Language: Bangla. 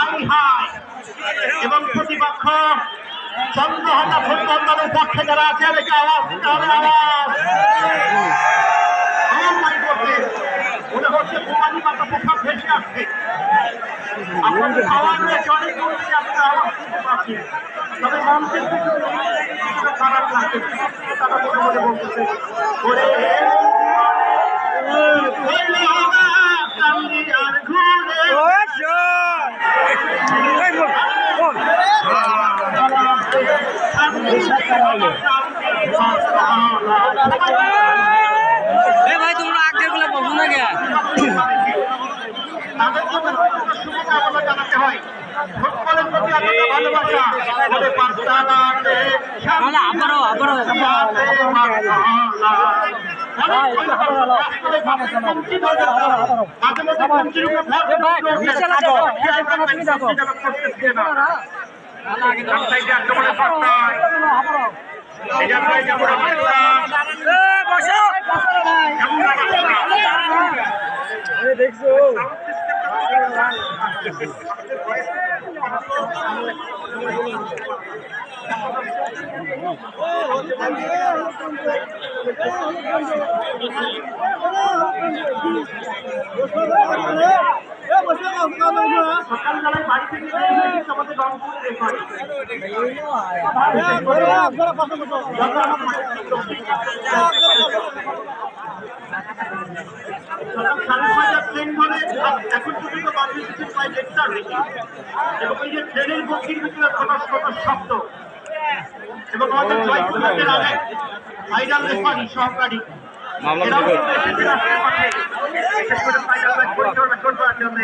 হাই হাই এবং প্রতিপক্ষ চন্দ্রহাটা ভোটবন্ধনের পক্ষে যারা আছে এদিকে আওয়াজ দিতে হবে আওয়াজ মনে হচ্ছে ভূমানি মাতা পোশাক ভেসে আসছে আপনাদের আওয়াজ রয়েছে অনেক দূর থেকে আপনারা আওয়াজ শুনতে পাচ্ছি তবে মঞ্চের কিছুটা খারাপ লাগছে তারা মনে মনে বলতেছে ওরে ভাই তোমরা আগে গুলো বলবো না কে তাদের জন্য শুভকামনা জানাতে হয় ফুটবলের প্রতি আপনাদের ভালোবাসা আবারও দেখছো সকালবেলায় বাড়ি থেকে আমাদের ট্রেন ধরে এখন পর্যন্ত বাংলাদেশের প্রায় 1.5 বেশি এবং এই যে ট্রেনের বগির ভিতরে শব্দ এবং আমাদের জয়পুরের আগে ফাইনাল রেফারি সহকারী বিশেষ করে ফাইনাল ম্যাচ পরিচালনা করবার জন্য